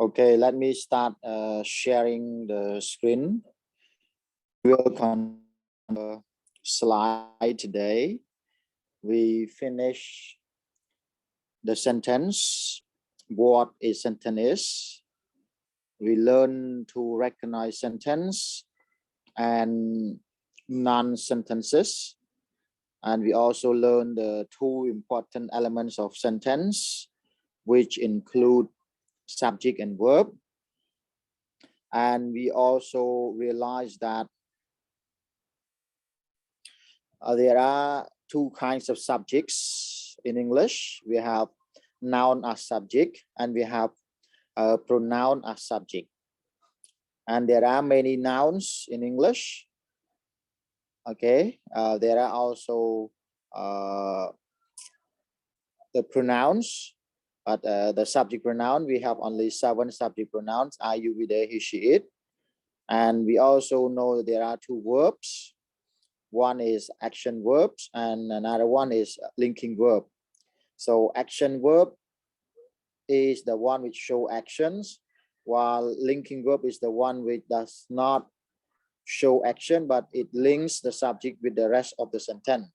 Okay, let me start sharing the screen. We will continue the slide today. We finish the sentence. What a sentence is. We learn to recognize sentence and non-sentences. And we also learn the two important elements of sentence, which include subject and verb. And we also realize that there are two kinds of subjects in English. We have noun as subject and we have pronoun as subject. And there are many nouns in English. Okay, there are also the pronouns, but the subject pronoun, we have only 7 subject pronouns: I, you, we, they, he, she, it. And we also know there are 2 verbs. One is action verbs and another one is linking verb. So action verb is the one which show actions, while linking verb is the one which does not show action, but it links the subject with the rest of the sentence.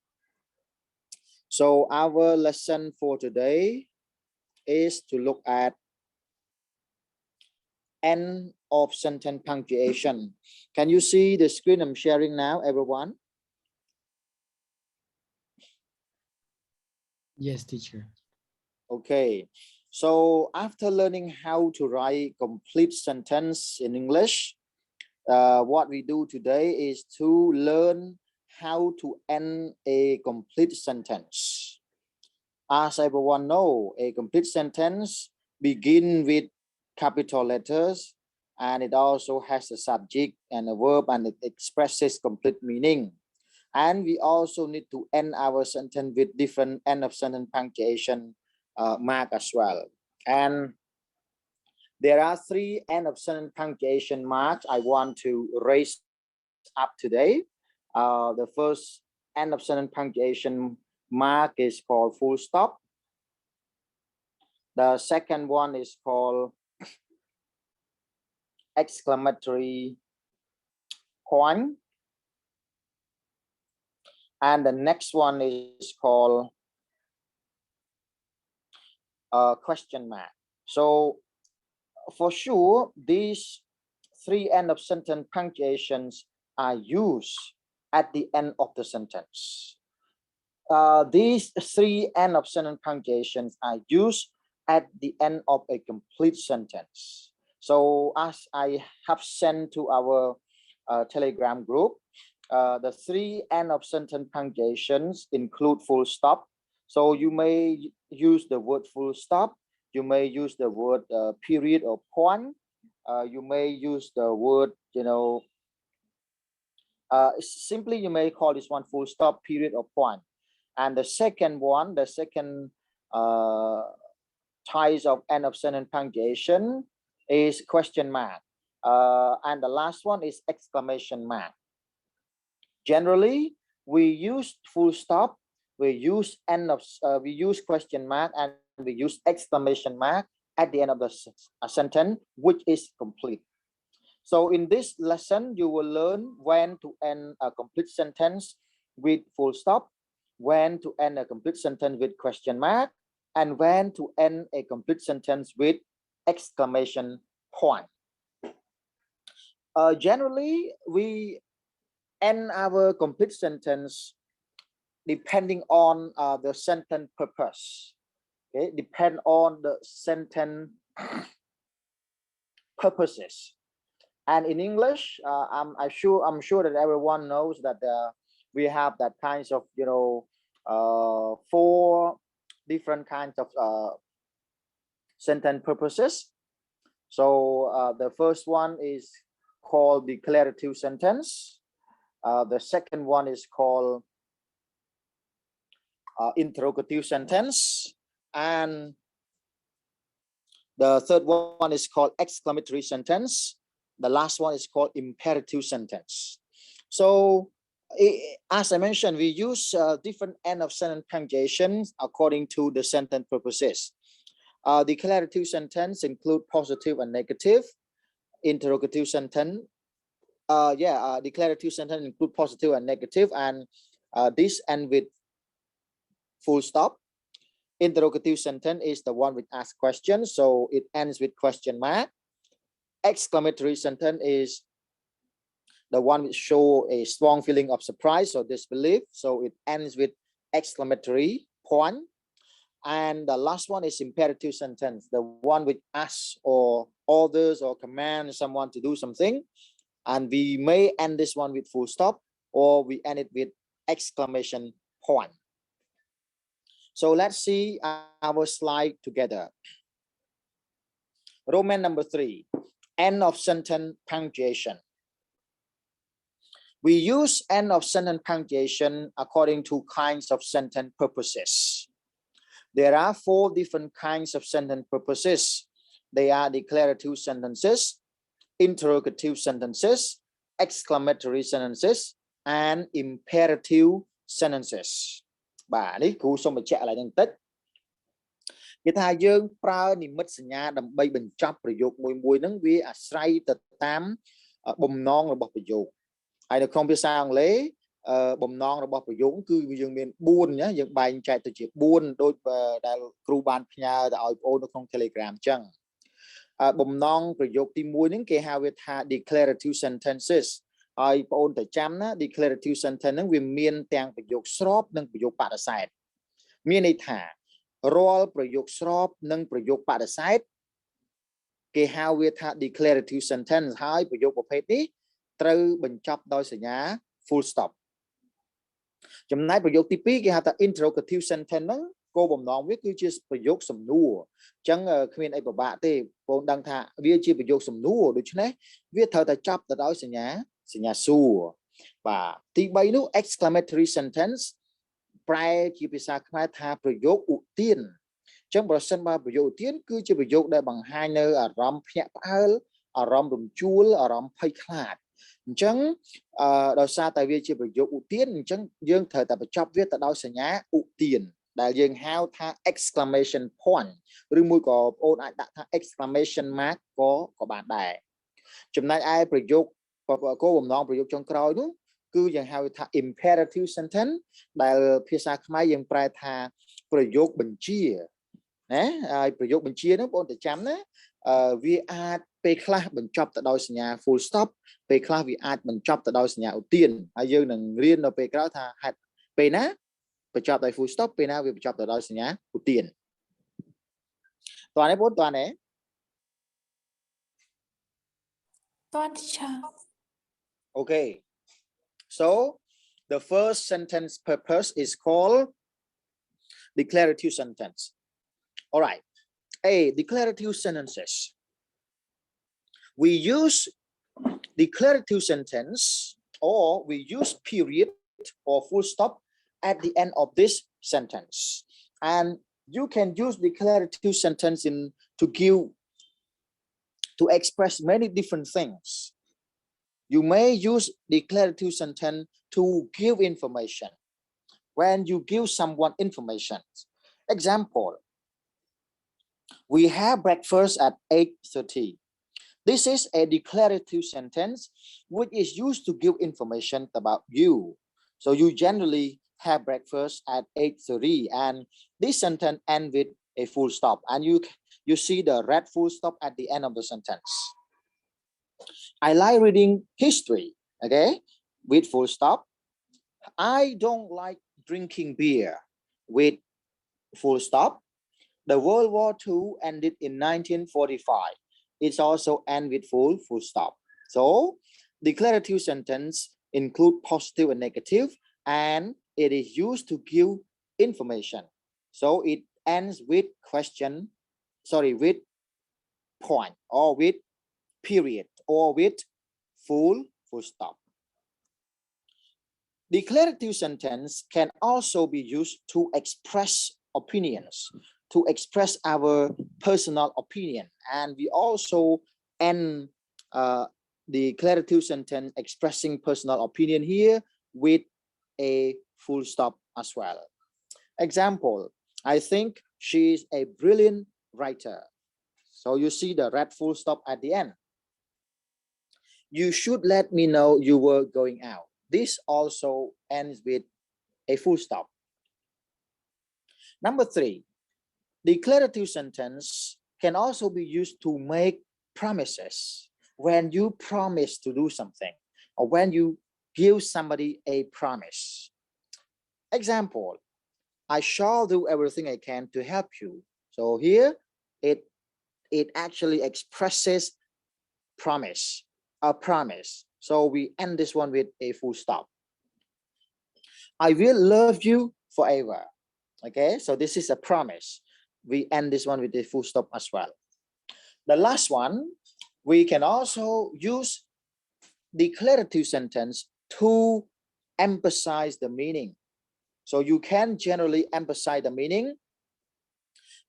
So our lesson for today is to look at end of sentence punctuation. Can you see the screen I'm sharing now, everyone? Yes, teacher. Okay, so after learning how to write complete sentence in English, what we do today is to learn how to end a complete sentence. As everyone know, a complete sentence begin with capital letters, and it also has a subject and a verb, and it expresses complete meaning. And we also need to end our sentence with different end of sentence punctuation mark as well. And there are 3 end of sentence punctuation marks I want to raise up today. The first end of sentence punctuation mark is called full stop. The second one is called exclamatory point. And the next one is called question mark. So for sure, these 3 end of sentence punctuations are used at the end of the sentence. These 3 end of sentence punctuations are used at the end of a complete sentence. So as I have sent to our Telegram group, the 3 end of sentence punctuations include full stop. So you may use the word full stop. You may use the word period or point. You may use the word, simply you may call this one full stop, period, or point. And the second one, the second types of end of sentence punctuation is question mark. And the last one is exclamation mark. Generally, we use full stop, we use we use question mark, and we use exclamation mark at the end of the sentence, which is complete. So in this lesson, you will learn when to end a complete sentence with full stop, when to end a complete sentence with question mark, and when to end a complete sentence with exclamation point. Generally, we end our complete sentence depending on the sentence purpose. Okay, depend on the sentence purposes. And in English, I'm sure that everyone knows that we have that kinds of 4 different kinds of sentence purposes. So the first one is called declarative sentence. The second one is called interrogative sentence, and the third one is called exclamatory sentence. The last one is called imperative sentence. So as I mentioned, we use different end of sentence punctuations according to the sentence purposes. Declarative sentence include positive and negative. Interrogative sentence, declarative sentence include positive and negative, and this end with full stop. Interrogative sentence is the one with ask questions, so it ends with question mark. Exclamatory sentence is the one which show a strong feeling of surprise or disbelief, so it ends with exclamatory point. And the last one is imperative sentence, the one which asks or orders or commands someone to do something, and we may end this one with full stop, or we end it with exclamation point. So let's see our slide together. Roman number 3, end of sentence punctuation. We use end of sentence punctuation according to kinds of sentence purposes. There are 4 different kinds of sentence purposes. They are declarative sentences, interrogative sentences, exclamatory sentences, and imperative sentences. Bàនេះគ្រូសូមបញ្ជាក់lạiបន្តិចគេថាយើងប្រើនិមិត្តសញ្ញាដើម្បីបញ្ចប់ប្រយោគមួយហ្នឹងវាអាស្រ័យទៅតាមបំណងរបស់ប្រយោគហើយនៅក្នុងភាសាអង់គ្លេសបំណងរបស់ប្រយោគគឺយើងមាន4ណាយើងបែងចែកទៅជា4ដូចដែលគ្រូបានផ្ញើទៅឲ្យបងប្អូននៅក្នុង Telegram អញ្ចឹងបំណងប្រយោគទី1ហ្នឹងគេហៅវាថា declarative sentences ហើយបងប្អូនទៅចាំណា declarative sentence ហ្នឹងវាមានទាំងប្រយោគស្របនិងប្រយោគបដិសេធមានន័យថារាល់ប្រយោគស្របនិងប្រយោគបដិសេធគេហៅវាថា declarative sentence ហើយប្រយោគប្រភេទនេះត្រូវបញ្ចប់ដោយសញ្ញា full stop ចំណែកប្រយោគទី2គេហៅថា interrogative sentence ហ្នឹងគោលបំណងវាគឺជាប្រយោគសំណួរអញ្ចឹងគ្មានអីពិបាកទេបងដឹងថាវាជាប្រយោគសំណួរដូច្នេះវាត្រូវតែចប់ទៅដោយសញ្ញាសួរបាទទី3នោះ exclamatory sentence ប្រែជាភាសាខ្មែរថាប្រយោគឧទានអញ្ចឹងប្រសិនបើប្រយោគឧទានគឺជាប្រយោគដែលបង្ហាញនៅអារម្មណ៍ភ្ញាក់ផ្អើលអារម្មណ៍រំជួលអារម្មណ៍ភ័យខ្លាចអញ្ចឹងដោយសារតែវាជាប្រយោគឧទានអញ្ចឹងយើងត្រូវតែបញ្ចប់វាទៅដោយសញ្ញាឧទានដែលយើងហៅថា exclamation point ឬមួយក៏បងប្អូនអាចដាក់ថា exclamation mark ក៏បានដែរចំណែកឯប្រយោគគោលបំណងប្រយោគចុងក្រោយនោះគឺយើងហៅថា imperative sentence ដែលភាសាខ្មែរយើងប្រែថាប្រយោគបញ្ជាណាហើយប្រយោគបញ្ជានោះបងប្អូនទៅចាំណាវាអាចពេលខ្លះបញ្ចប់ទៅដោយសញ្ញា full stop ពេលខ្លះវាអាចបញ្ចប់ទៅដោយសញ្ញាឧទានហើយយើងនឹងរៀននៅពេលក្រោយថាហេតុពេលណាបញ្ចប់ដោយ full stop ពេលណាវាបញ្ចប់ទៅដោយសញ្ញាឧទានតើនេះបងតើនេះតើចា Okay, so the first sentence purpose is called declarative sentence. All right, declarative sentences. We use declarative sentence or we use period or full stop at the end of this sentence. And you can use declarative sentence to express many different things. You may use declarative sentence to give information. When you give someone information. Example, we have breakfast at 8:30. This is a declarative sentence which is used to give information about you. So you generally have breakfast at 8:30 and this sentence ends with a full stop and you see the red full stop at the end of the sentence. I like reading history, okay, with full stop. I don't like drinking beer with full stop. The World War II ended in 1945. It's also end with full stop. So declarative sentence include positive and negative, and it is used to give information. So it ends with with point or with period or with full stop. Declarative sentence can also be used to express opinions, to express our personal opinion, and we also end declarative sentence expressing personal opinion here with a full stop as well. Example, I think she is a brilliant writer. So you see the red full stop at the end. You should let me know you were going out. This also ends with a full stop. Number 3, declarative sentence can also be used to make promises. When you promise to do something, or when you give somebody a promise. Example, I shall do everything I can to help you. So here it actually expresses promise, a promise. So we end this one with a full stop. I will love you forever. Okay, so this is a promise. We end this one with a full stop as well. The last one, we can also use declarative sentence to emphasize the meaning. So you can generally emphasize the meaning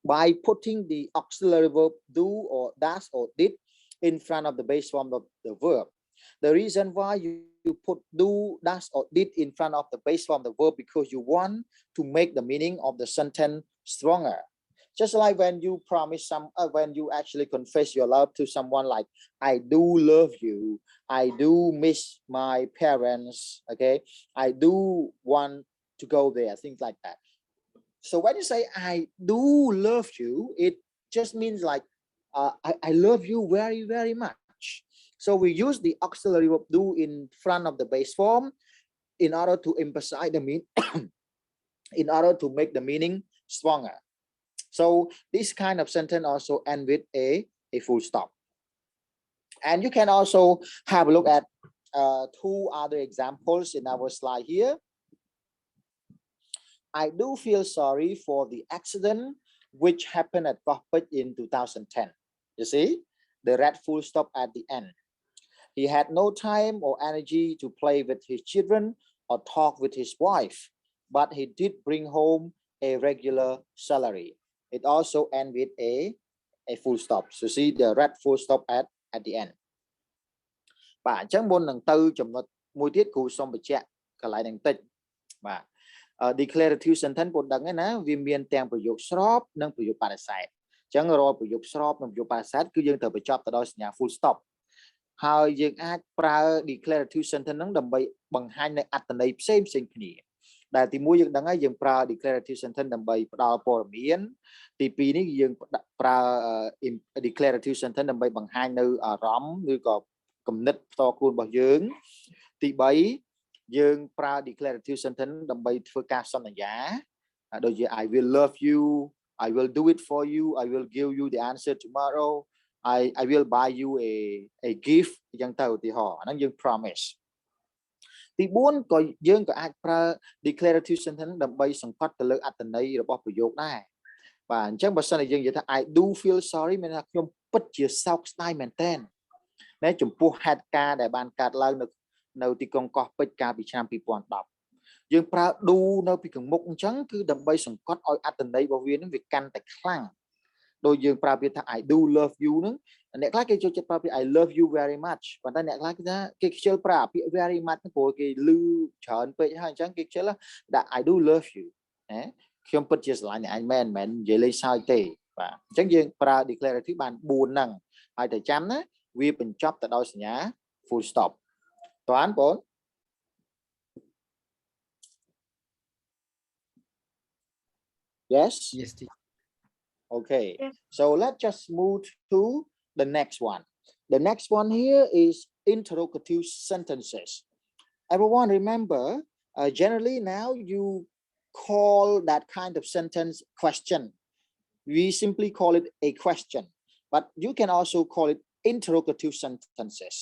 by putting the auxiliary verb do or does or did in front of the base form of the verb. The reason why you put do, does, or did in front of the base form of the verb, because you want to make the meaning of the sentence stronger. Just like when you promise when you actually confess your love to someone, like I do love you, I do miss my parents, okay, I do want to go there, things like that. So when you say I do love you, it just means like I love you very, very much. So we use the auxiliary verb do in front of the base form in order to emphasize the meaning, in order to make the meaning stronger. So this kind of sentence also end with a full stop. And you can also have a look at 2 other examples in our slide here. I do feel sorry for the accident which happened at cockpit in 2010. You see the red full stop at the end. He had no time or energy to play with his children or talk with his wife, but he did bring home a regular salary. It also ends with a full stop. So see the red full stop at the end. បាទអញ្ចឹងមុននឹងទៅចំណុចមួយទៀតគ្រូសូមបញ្ជាក់កន្លែងនេះបន្តិចបាទ declarative sentence ពុទ្ធដឹងណាវាមានទាំងប្រយោគស្របនិងប្រយោគបដិសេធអញ្ចឹងរាល់ប្រយោគស្របនិងប្រយោគបដិសេធគឺយើងត្រូវបញ្ចប់ទៅដោយសញ្ញា full stop ហើយយើងអាចប្រើ declarative sentence ហ្នឹងដើម្បីបង្ហាញនៅអត្ថន័យផ្សេងគ្នាដែលទី1យើងដឹងហើយយើងប្រើ declarative sentence ដើម្បីផ្ដល់ព័ត៌មានទី2នេះយើងប្រើ declarative sentence ដើម្បីបង្ហាញនៅអារម្មណ៍ឬក៏គំនិតផ្ទាល់ខ្លួនរបស់យើងទី3យើងប្រើ declarative sentence ដើម្បីធ្វើការសន្យាដូចជា I will love you, I will do it for you, I will give you the answer tomorrow, I will buy you a gift អញ្ចឹងទៅឧទាហរណ៍អាហ្នឹងយើង promise ទី4ក៏យើងក៏អាចប្រើ declarative sentence ដើម្បីសង្កត់ទៅលើអត្ថន័យរបស់ប្រយោគដែរបាទអញ្ចឹងបើសិនជាយើងនិយាយថា I do feel sorry មានថាខ្ញុំពិតជាសោកស្ដាយមែនទែនណាចំពោះហេតុការណ៍ដែលបានកើតឡើងនៅទីក្រុងកោះពេជ្រកាលពីឆ្នាំ2010យើងប្រើ do នៅពីខាងមុខអញ្ចឹងគឺដើម្បីសង្កត់ឲ្យអត្ថន័យរបស់វានឹងវាកាន់តែខ្លាំងដោយយើងប្រើពាក្យថា I do love you ហ្នឹងអ្នកខ្លះគេចូលចិត្តប្រើពាក្យ I love you very much ប៉ុន្តែអ្នកខ្លះគេថាគេខ្ជិលប្រើពាក្យ very much ព្រោះគេឮច្រើនពេកហើយអញ្ចឹងគេខ្ជិលដាក់ I do love you ណាខ្ញុំពិតជាស្រឡាញ់អ្នកឯងមែននិយាយលេងសើចទេបាទអញ្ចឹងយើងប្រើ declarative បាន4ហ្នឹងហើយតែចាំណាវាបញ្ចប់ទៅដោយសញ្ញា full stop តើបង Yes okay so let's just move to the next one. The next one here is interrogative sentences. Everyone remember generally now you call that kind of sentence question. We simply call it a question, but you can also call it interrogative sentences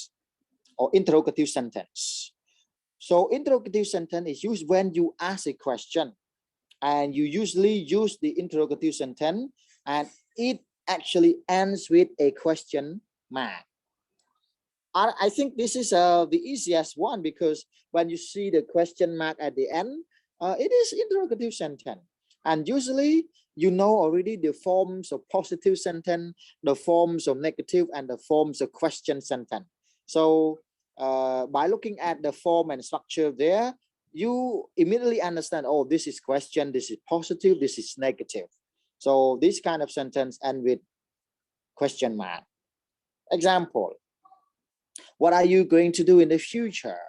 or interrogative sentence. So interrogative sentence is used when you ask a question and you usually use the interrogative sentence and it actually ends with a question mark. I think this is the easiest one because when you see the question mark at the end, it is interrogative sentence. And usually you know already the forms of positive sentence, the forms of negative, and the forms of question sentence. So by looking at the form and structure there, you immediately understand, oh, this is question, this is positive, this is negative. So this kind of sentence end with question mark. Example, what are you going to do in the future?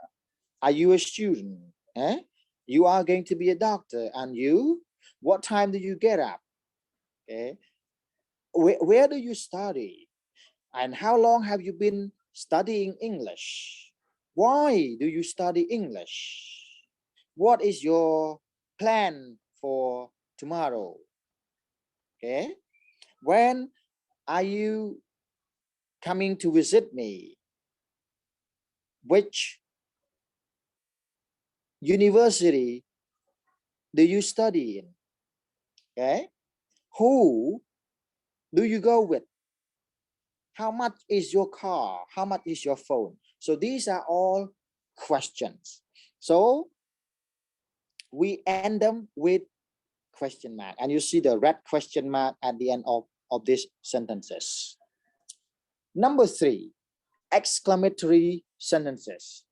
Are you a student? Eh? You are going to be a doctor. And you? What time do you get up? Okay. Where do you study? And how long have you been studying English? Why do you study English? What is your plan for tomorrow? Okay. When are you coming to visit me? Which university do you study in? Okay. Who do you go with? How much is your car? How much is your phone? So these are all questions. So we end them with question mark. And you see the red question mark at the end of these sentences. Number 3, exclamatory sentences.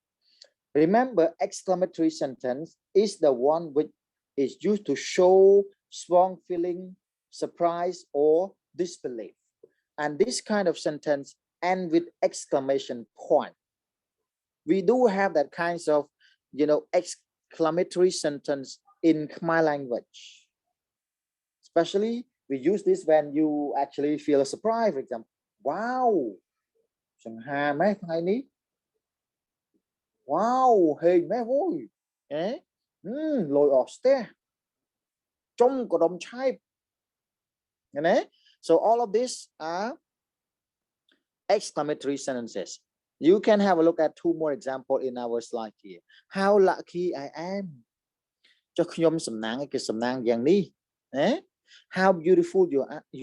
Remember, exclamatory sentence is the one which is used to show strong feeling, surprise, or disbelief. And this kind of sentence end with exclamation point. We do have that kinds of, exclamatory sentence in Khmer language. Especially, we use this when you actually feel a surprise, for example. Wow! Chẳng hà mấy ngày ní. Wow! Hình mấy vui. Lôi ọt ste. Trông có đồng chai. So all of these are exclamatory sentences. You can have a look at 2 more examples in our slide here. How lucky I am. Choខ្ញុំសំណាងឯគេសំណាងយ៉ាងនេះ How beautiful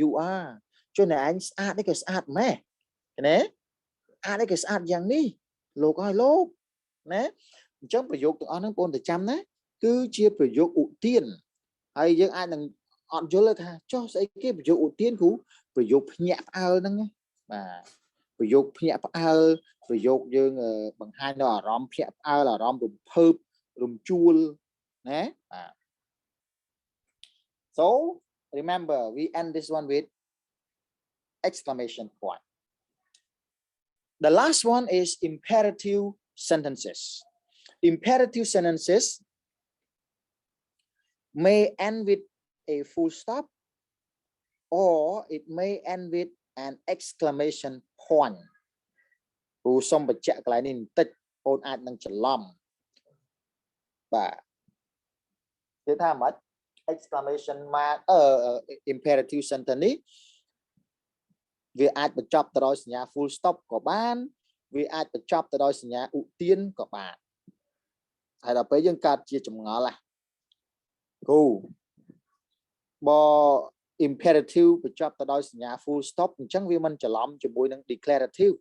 you are. Cho nên anhស្អាតនេះគេស្អាតម៉េះណាស្អាតនេះគេស្អាតយ៉ាងនេះលោកអើយលោកណាអញ្ចឹងប្រយោគទាំងអស់ហ្នឹងបងទៅចាំណាគឺជាប្រយោគឧទានហើយយើងអាចនឹងអត់យល់ថាចុះស្អីគេប្រយោគឧទានគ្រូប្រយោគភ្ញាក់ផ្អើលហ្នឹងបាទប្រយោគភ្ញាក់ផ្អើលប្រយោគយើងបង្ហាញនៅអារម្មណ៍ភ្ញាក់ផ្អើលអារម្មណ៍រំភើបរំជួលណាបាទ So remember we end this one with exclamation point. The last one is imperative sentences. Imperative sentences may end with a full stop or it may end with an exclamation point. គ្រូសូមបញ្ជាក់កន្លែងនេះបន្តិចបងអាចនឹងច្រឡំបាទគេថាម៉េច exclamation mark imperative sentence នេះវាអាចបញ្ចប់ទៅដោយសញ្ញា full stop ក៏បានវាអាចបញ្ចប់ទៅដោយសញ្ញាឧទានក៏បានហើយដល់ពេលយើងកើតជាចម្ងល់គ្រូបើ imperative បញ្ចប់ទៅដោយសញ្ញា full stop អញ្ចឹងវាមិនច្រឡំជាមួយនឹង declarative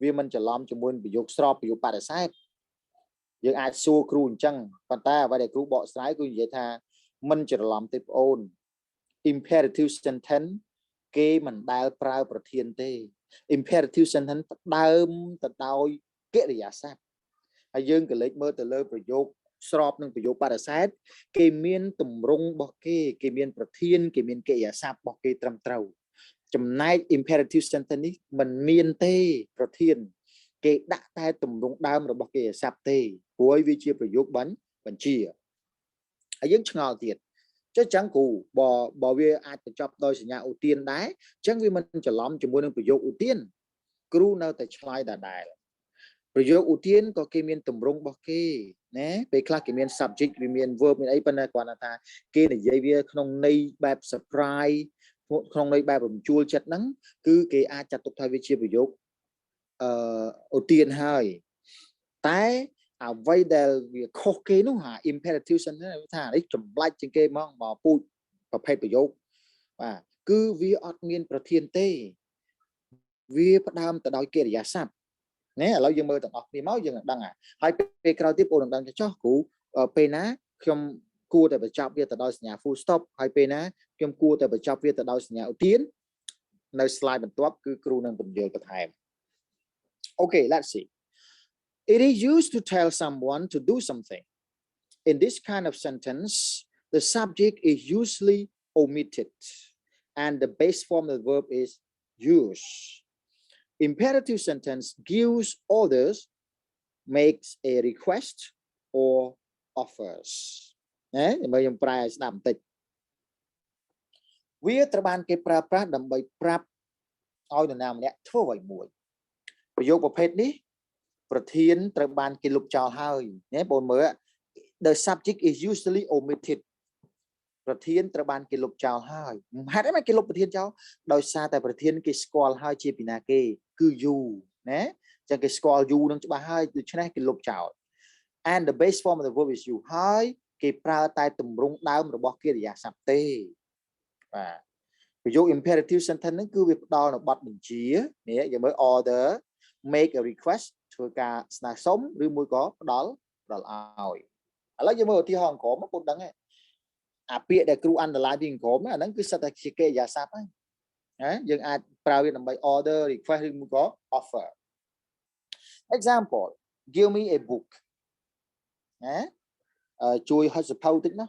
វាមិនច្រឡំជាមួយប្រយោគស្របប្រយោគបដិសេធយើងអាចសួរគ្រូអញ្ចឹងប៉ុន្តែអ្វីដែលគ្រូបកស្រាយគឺនិយាយថាមិនច្រឡំទេបងអូន imperative sentence គេមិនដែលប្រើប្រធានទេ imperative sentence ផ្ដើមទៅដោយកិរិយាសព្ទហើយយើងក៏លេចមើលទៅលើប្រយោគស្របនឹងប្រយោគបដិសេធគេមានទម្រង់របស់គេមានប្រធានគេមានកិរិយាសព្ទរបស់គេត្រឹមត្រូវចំណែក imperative sentence នេះមិនមានទេប្រធានគេដាក់តែទម្រង់ដើមរបស់កិរិយាសព្ទទេព្រោះវាជាប្រយោគបញ្ជាហើយយើងឆ្ងល់ទៀតចឹងគ្រូបើវាអាចបញ្ចប់ដោយសញ្ញាឧទានដែរចឹងវាមិនច្រឡំជាមួយនឹងប្រយោគឧទានគ្រូនៅតែឆ្លើយដដែលប្រយោគឧទានក៏គេមានទម្រង់របស់គេណាពេលខ្លះគេមាន subject វាមាន verb មានអីប៉ុន្តែគាត់ថាគេនិយាយវាក្នុងន័យបែប surprise ក្នុងន័យបែបរំជួលចិត្តហ្នឹងគឺគេអាចចាត់ទុកថាវាជាប្រយោគឧទានហើយតែអ្វីដែលវាខុសគេនោះហា imperative sentence ថានេះចម្លាច់ជាងគេមកពូជប្រភេទប្រយោគបាទគឺវាអត់មានប្រធានទេវាផ្ដើមទៅដោយកិរិយាសព្ទណាឥឡូវយើងមើលទាំងអស់គ្នាមកយើងនឹងដឹងហើយពេលក្រោយទៀតបងនឹងដឹងចុះគ្រូពេលណាខ្ញុំគួរតែបញ្ចប់វាទៅដោយសញ្ញា full stop ហើយពេលណាខ្ញុំគួរតែបញ្ចប់វាទៅដោយសញ្ញាឧទាននៅ slide បន្ទាប់គឺគ្រូនឹងបញ្យល់បន្ថែម Okay, let's see. It is used to tell someone to do something. In this kind of sentence, the subject is usually omitted. and the base form of the verb is use. Imperative sentence gives orders, makes a request or offers. ណាមើលខ្ញុំប្រែស្ដាប់បន្តិចវាត្រូវបានគេប្រើប្រាស់ដើម្បីប្រាប់ឲ្យនរណាម្នាក់ធ្វើអ្វីមួយប្រយោគប្រភេទនេះប្រធានត្រូវបានគេលុបចោលហើយណាបងមើល the subject is usually omitted ប្រធានត្រូវបានគេលុបចោលហើយហេតុអីបានគេលុបប្រធានចោលដោយសារតែប្រធានគេស្គាល់ហើយជាពីណាគេគឺ you ណាអញ្ចឹងគេស្គាល់ you នឹងច្បាស់ហើយដូច្នេះគេលុបចោល and the base form of the verb is you ហើយគេប្រើតែទម្រង់ដើមរបស់កិរិយាសព្ទទេបាទប្រយោគ imperative sentence ហ្នឹងគឺវាផ្ដល់នៅបទបញ្ជានេះយើងមើល order make a request ធ្វើការស្នើសុំឬមួយក៏ផ្ដល់ឲ្យឥឡូវយើងមើលឧទាហរណ៍ក្រុមបងដឹងទេអាពាក្យដែលគ្រូ underline ពីក្រុមអាហ្នឹងគឺសិតតែជាកិរិយាសព្ទហើយណាយើងអាចប្រើវាដើម្បី order request ឬមួយក៏ offer example give me a book ណាជួយឲ្យសភៅតិចណា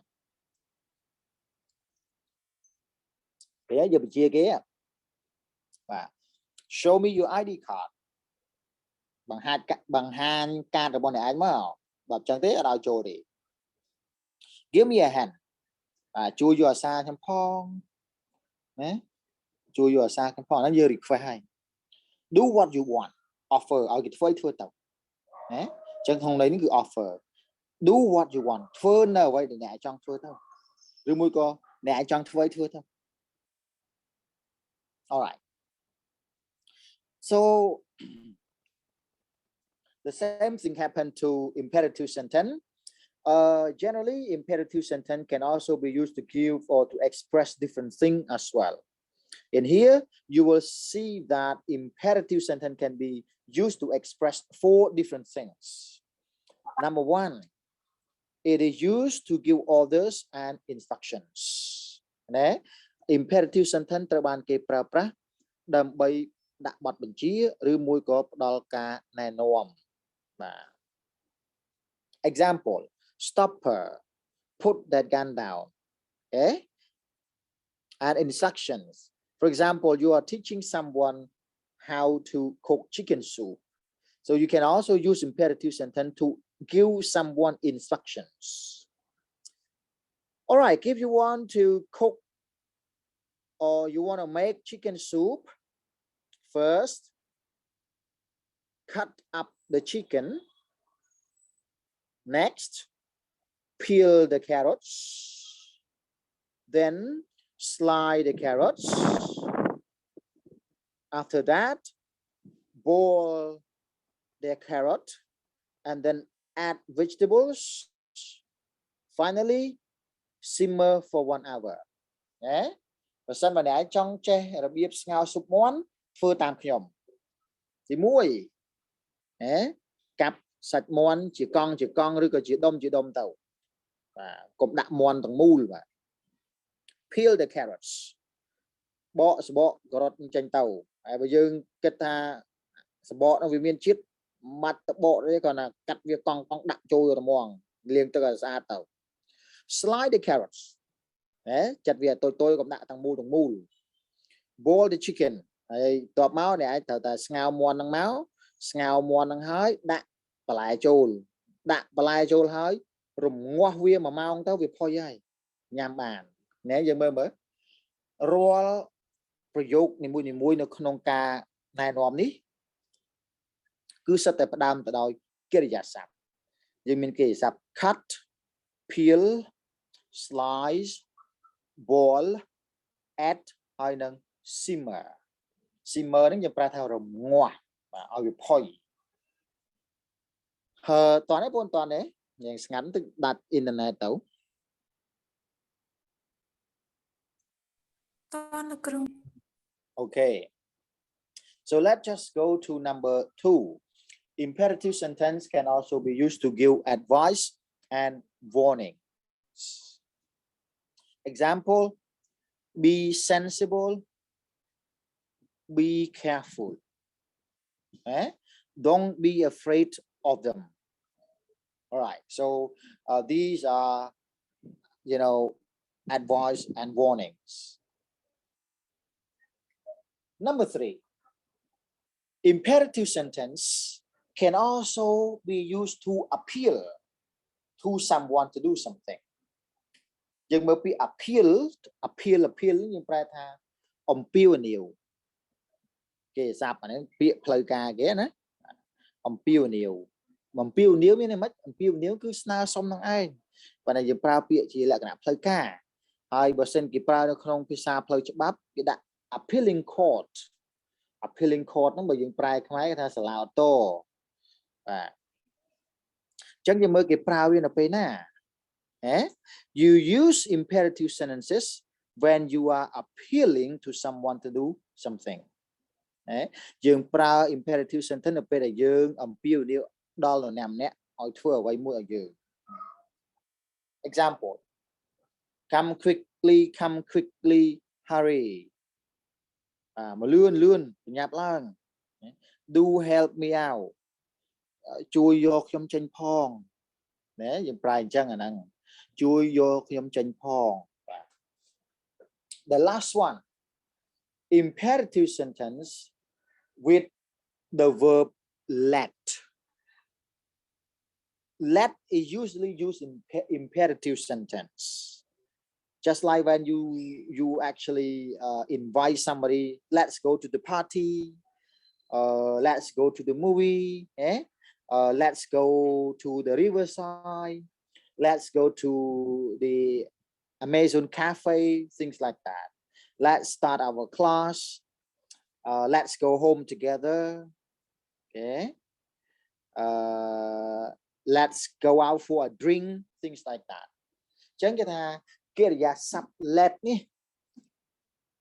ពេលយើងបញ្ជាគេបាទ show me your ID card បង្ហាញកាតរបស់អ្នកឯងមកបើអញ្ចឹងទេអត់ឲ្យចូលទេ give me a hand បាទជួយយកអាសាខ្ញុំផងណាជួយយកអាសាខ្ញុំផងហ្នឹងយើង request ហើយ do what you want offer ឲ្យគេធ្វើទៅណាអញ្ចឹងក្នុងន័យនេះគឺ offer do what you want ធ្វើនៅអ្វីដែលអ្នកចង់ធ្វើទៅឬមួយក៏អ្នកចង់ធ្វើទៅ all right so the same thing happened to imperative sentence generally imperative sentence can also be used to give or to express different things as well in here you will see that imperative sentence can be used to express 4 different things number 1 it is used to give orders and instructions ណា imperative sentence ត្រូវបានគេប្រើប្រាស់ដើម្បីដាក់បទបញ្ជាឬមួយក៏ផ្ដល់ការណែនាំបាទ example stop her put that gun down okay and instructions for example you are teaching someone how to cook chicken soup so you can also use imperative sentence to give someone instructions all right if you want to cook or you want to make chicken soup first cut up the chicken next peel the carrots then slide the carrots after that boil the carrot and then add vegetables finally simmer for 1 hour ណាបើសិនបើអ្នកចង់ចេះរបៀបស្ងោរស៊ុបមាន់ធ្វើតាមខ្ញុំទី1ណាកាប់សាច់មាន់ជាកង់ឬក៏ជាដុំទៅបាទកុំដាក់មាន់ទាំងមូលបាទ peel the carrots បកសបកការ៉ុតចេញទៅហើយបើយើងគិតថាសបកនោះវាមានជាតិម៉ាត់តបកទេគ្រាន់តែកាត់វាកង់ដាក់ចូលទៅហ្មងលាងទឹកឲ្យស្អាតទៅ slide the carrots ចាត់វាតូចកុំដាក់ទាំងមូល boil the chicken ហើយតបមកអ្នកឯងត្រូវតែស្ងោរមាន់ហ្នឹងមកស្ងោរមាន់ហ្នឹងហើយដាក់បន្លែចូលហើយរងាស់វា1ម៉ោងទៅវាផុយហើយញ៉ាំបានណែយើងមើលរាល់ប្រយោគនីមួយនៅក្នុងការណែនាំនេះគឺសិតតែផ្ដើមទៅដោយកិរិយាសព្ទយើងមានកិរិយាសព្ទ cut peel slice boil add ហើយនឹង simmer ហ្នឹងយើងប្រើថារងាស់បាទឲ្យវាផុយតោះនេះបងតោះនេះយើងស្ងាត់ទៅដាច់អ៊ីនធឺណិតទៅតើលោកគ្រូ okay so let's just go to number 2 imperative sentence can also be used to give advice and warning example be sensible be careful don't be afraid of them all right so these are advice and warnings Number 3, imperative sentence can also be used to appeal to someone to do something. Nhưng mà bị appeal យើងប្រែថាអំពាវនាវគេសាប់អានេះពាក្យផ្លូវការគេណាអំពាវនាវមានមិនអំពាវនាវគឺស្នើសុំនឹងឯងប៉ុន្តែយើងប្រើពាក្យជាលក្ខណៈផ្លូវការហើយបើសិនគេប្រើនៅក្នុងភាសាផ្លូវច្បាប់គេដាក់ appealing court ហ្នឹងបើយើងប្រែខ្មែរគេថាសាលាឧទ្ធរណ៍បាទអញ្ចឹងយើងមើលគេប្រើវានៅពេលណាYou use imperative sentences when you are appealing to someone to do something. យើងប្រើ imperative sentence នៅពេលដែលយើងអំពាវនាវដល់នរណាម្នាក់ឲ្យធ្វើអ្វីមួយឲ្យយើង Example Come quickly hurry មកលឿនបញ្ញាប់ឡើង Do help me out ជួយយកខ្ញុំចេញផងណាយើងប្រើអញ្ចឹងអាហ្នឹងជួយយកខ្ញុំចេញផង The last one imperative sentence with the verb let is usually used in imperative sentence just like when you actually invite somebody let's go to the party let's go to the movie let's go to the riverside let's go to the Amazon cafe things like that let's start our class let's go home together okay let's go out for a drink things like that ចឹងគេថាកិរិយាសព្ទ let នេះ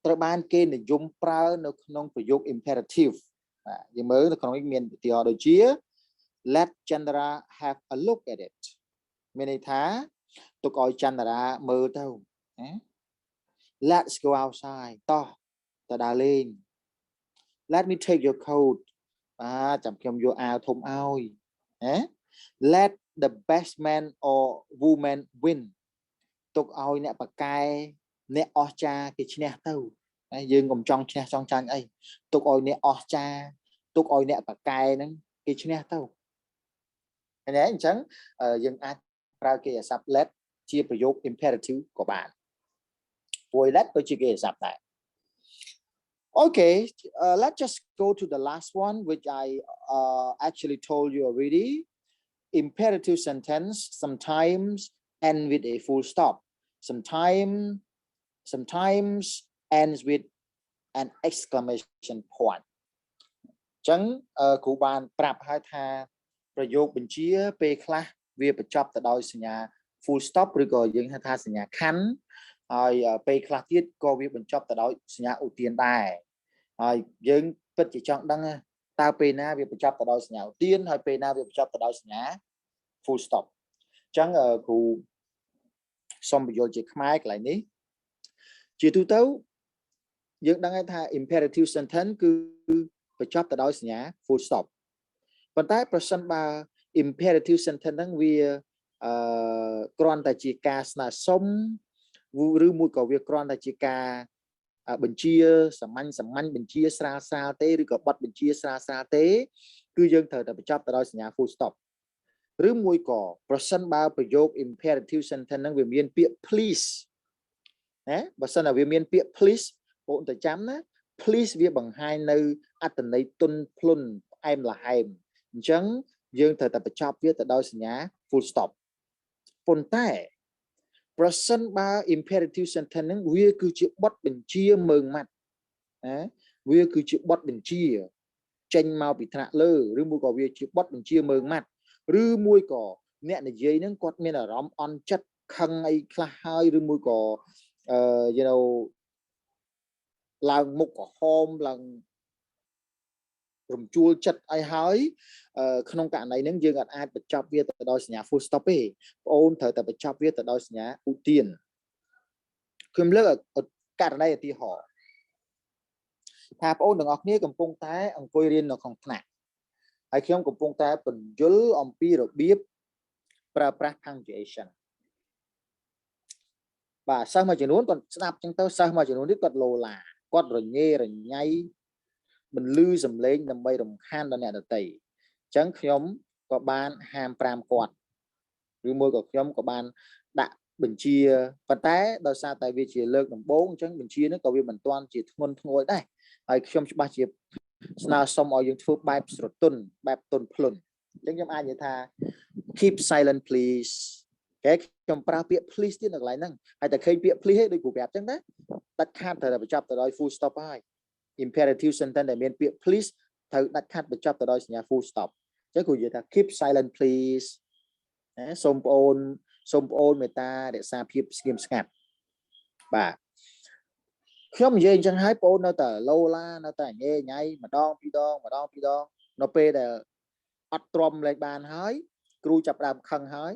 ត្រូវបានគេនិយមប្រើនៅក្នុងប្រយោគ imperative យើងមើលនៅក្នុងនេះមានឧទាហរណ៍ដូចជា let Chandra have a look at it មានន័យថាទុកឲ្យចន្ទរាមើលទៅ let's go outside តោះទៅដើរលេង let me take your coat ចាំខ្ញុំយកអាវធំឲ្យ let the best man or woman win ទុកឲ្យអ្នកប៉ាកែអ្នកអស្ចារ្យគេឈ្នះទៅយើងកុំចង់ឈ្នះចង់ចាញ់អីទុកឲ្យអ្នកអស្ចារ្យទុកឲ្យអ្នកប៉ាកែហ្នឹងគេឈ្នះទៅឃើញទេអញ្ចឹងយើងអាចប្រើកិរិយាសព្ទ let ជាប្រយោគ imperative ក៏បានព្រោះ let ក៏ជាកិរិយាសព្ទដែរ Okay let's just go to the last one which I actually told you already imperative sentence sometimes end with a full stop sometimes ends with an exclamation point អញ្ចឹងគ្រូបានប្រាប់ឲ្យថាប្រយោគបញ្ជាពេលខ្លះវាបញ្ចប់ទៅដោយសញ្ញា full stop ឬក៏យើងហៅថាសញ្ញាខណ្ឌហើយពេលខ្លះទៀតក៏វាបញ្ចប់ទៅដោយសញ្ញាឧទានដែរហើយយើងពិតជាចង់ដឹងតើពេលណាវាបញ្ចប់ទៅដោយសញ្ញាឧទានហើយពេលណាវាបញ្ចប់ទៅដោយសញ្ញា full stop អញ្ចឹងគ្រូសូមបញ្យល់ជាខ្មែរកន្លែងនេះជាទូទៅយើងដឹងថា imperative sentence គឺបញ្ចប់ទៅដោយសញ្ញា full stop ប៉ុន្តែប្រសិនបើ imperative sentence ហ្នឹងវាគ្រាន់តែជាការស្នើសុំឬមួយក៏វាគ្រាន់តែជាការបញ្ជាសាមញ្ញបញ្ជាស្រាលទេឬក៏បទបញ្ជាស្រាលទេគឺយើងត្រូវតែបញ្ចប់ទៅដោយសញ្ញា full stop ឬមួយក៏ប្រសិនបើប្រយោគ imperative sentence ហ្នឹងវាមានពាក្យ please ណាបើសិនតែវាមានពាក្យ please បងទៅចាំណា please វាបង្ហាញនៅអត្ថន័យទន់ភ្លន់ផ្អែមល្ហែមអញ្ចឹងយើងត្រូវតែបញ្ចប់វាទៅដោយសញ្ញា full stop ប៉ុន្តែប្រសិនបើ imperative sentence ហ្នឹងវាគឺជាបទបញ្ជាមើងម៉ាត់ណាវាគឺជាបទបញ្ជាចេញមកពីថ្នាក់លើឬមួយក៏វាជាបទបញ្ជាមើងម៉ាត់ឬមួយក៏អ្នកនិយាយហ្នឹងគាត់មានអារម្មណ៍អន់ចិត្តខឹងអីខ្លះហើយឬមួយក៏you know ឡើងមុខក្រហមឡើងរំជួលចិត្តអីហើយក្នុងករណីហ្នឹងយើងអាចបញ្ចប់វាទៅដោយសញ្ញា full stop ទេបងអូនត្រូវតែបញ្ចប់វាទៅដោយសញ្ញាឧទានខ្ញុំលើកករណីឧទាហរណ៍ថាបងអូនទាំងអស់គ្នាកំពុងតែអង្គុយរៀននៅក្នុងថ្នាក់ហើយខ្ញុំកំពុងតែបញ្យល់អំពីរបៀបប្រើប្រាស់ punctuation បាទសិស្សមួយចំនួនគាត់ស្ដាប់ចឹងទៅសិស្សមួយចំនួនទៀតគាត់លោឡាគាត់រញ៉េរញ៉ៃ mình lư dùm lên nằm bay đồng khan đó nè là tẩy chẳng nhóm có ban ham pram quạt rồi môi của nhóm có ban đã bình chia và té đôi xa tại vì chỉ lược đồng bốn chẳng bình chia nó có vì mình toàn chỉ thôn ngồi đây ai nhóm ba chia nào xong ở những phút bài tuần plun chẳng nhóm ai như tha keep silent please cái trong pra bịa please tiếng được lại năng hay là khi bịa please hết đôi của bẹp chẳng đấy đặt khăn thời là phải chọc từ đôi full stop hai imperative sentence để miền bịa please thời đặt khăn phải chọc từ đôi nhà full stop chứ của gì ta keep silent please xôm ôn người ta để xa phim skim snap bà không gì chẳng hái ôn nó tờ lâu la nó tờ nghe nhảy mà đong pi đong nó pe để ọt trom lên bàn hái cru chập đàm khăn hái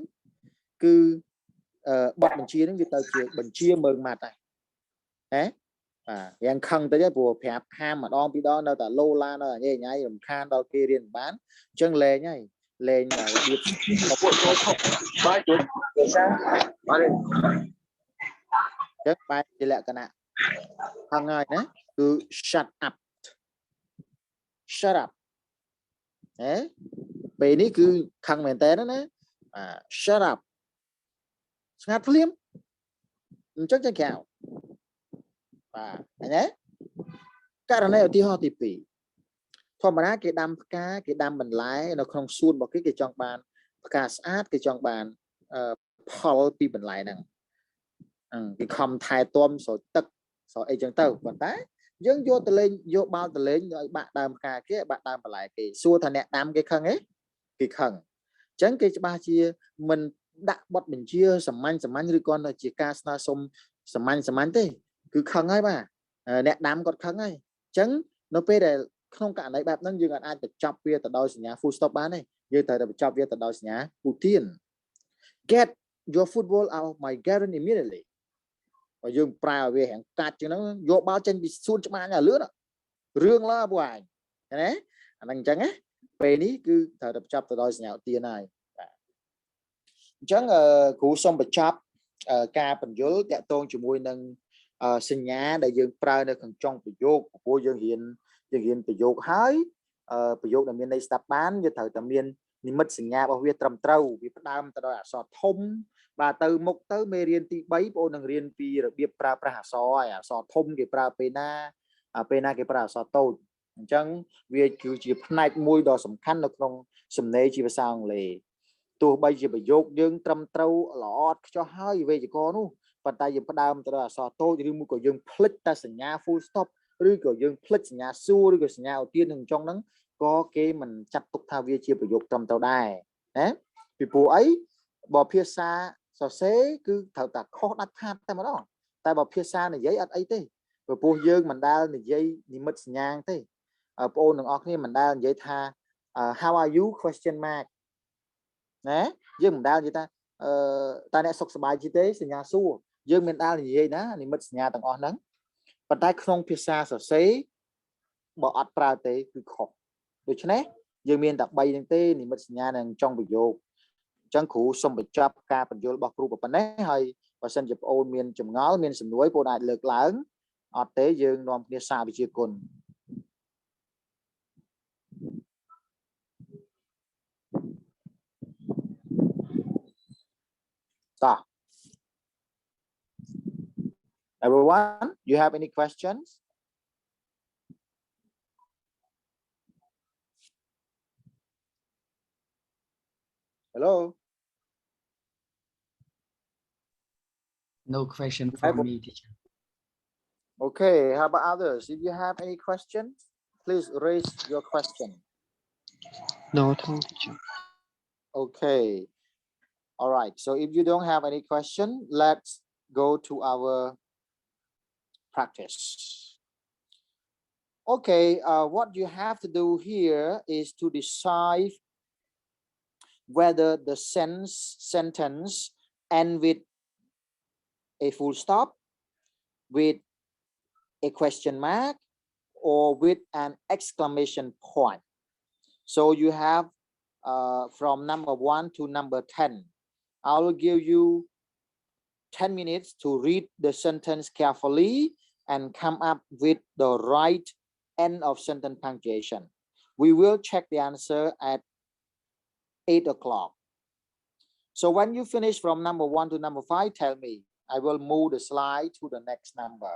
cứ bật mình chia đến cái tờ chiều mình chia mừng mặt này đấy yang khăn tới cái bùa phẹp ham mà đong pi đong nó tờ lâu la nó nghe nhảy làm khan đo kia riêng bán chân lề nhảy lên mà biết ba chút để sao ba lên chắc bài thì lại cái nào hàng ngày nhé cứ shut up đấy về ní cứ khăn mền té đó nè shut up ngắt phim chắc chắn kẹo nhé cái này ởที่ ho thì bị thôi mà cái đam mình lái nó không suôn vào cái trong bàn cả sát cái trong bàn Paul pi mình lại nè cái không thay tôm sổ tức sổ ấy chẳng tao còn té dân vô từ lên vô bao từ lên rồi bạn đam cả cái bạn đam lại cái xua thành nẹt đam cái khăn ấy cái khăn chẳng cái ba chia mình đã bắt mình chia sầm manh như con là chỉ ca na sôm sầm manh thế cứ khăn ấy bà nẹt đam còn khăn ấy chẳng nó pe để không cả này bạn năng dừng ai được chọc về từ đôi nhà full stop bán này như thời được chọc về từ đôi nhà ưu tiên get your football out of my garden immediately và dương prao về hẹn cắt cho nó vô bao chân bị xuân cho mà nhà lứa đó rương la buài đấy anh chẳng á về ní cứ thời được chọc từ đôi nhà tiền này chẳng cú xong bị chọc ca bình dối tẹt tôn cho mùi nâng sinh nhá để dương prao nơi cần trong bị vô của dương hiện bị vô hái bị vô là miền đây tập bán như thời tầm miền nhưng mất sinh nhà bảo việt trầm trâu vì bắt đam ta đòi sọt thông và từ một tới mê riêng tí bấy bộ năng riêng vì biết pra pra sọt thông cái pra pena cái pra sọt tôi chẳng vì cứ chỉ này môi đỏ sầm khăn được không sầm nê chỉ phải sang lề tôi bây giờ bị vô dương trầm trâu lọt cho hai về chỉ có nu và tại vì bắt đam ta đòi sọt tôi thì mua của dương click ta sinh nhà full stop rồi của dương click nhà xua rồi của nhà đầu tiên thằng trong nắng có cái mình chặt tục thao viên chia biểu dục trong tàu đài đấy vì phụ ấy bỏ phía xa so xế cứ thảo tạc khó đắt than tại mà đó tại bỏ phía xa này giấy ấy thế rồi phụ dương mình đa này giấy thì mất nhang thế ở phụ đừng ọc mình đa giấy tha how are you question mark đấy dương mình đa gì ta ta đã sọc bài chi tế sinh nhà xua dương mình đa là gì đó thì mất nhà tầng on nắng và tại không phía xa so xế bỏ ắt ra tế cứ khó được chứ nè dương miền tập bay đến tê thì mất nhà này trong bị vô chẳng khủ xong bị chập ca bị vô bọc ruột bằng nấy hay và sân dập ôn miền chùm ngó miền sầm núi bộ đại lực lớn ở tế dương non kia xa bị chia cồn ta everyone you have any questions? Hello. No question from me, teacher. Okay, how about others? If you have any questions, please raise your question. no teacher. Okay. All right. So if you don't have any question, let's go to our practice. Okay. What you have to do here is to decide whether the sentence end with a full stop, with a question mark, or with an exclamation point. So you have from number 1 to number 10. I will give you 10 minutes to read the sentence carefully and come up with the right end of sentence punctuation. We will check the answer at 8 o'clock. So when you finish from number 1 to number 5, tell me. I will move the slide to the next number.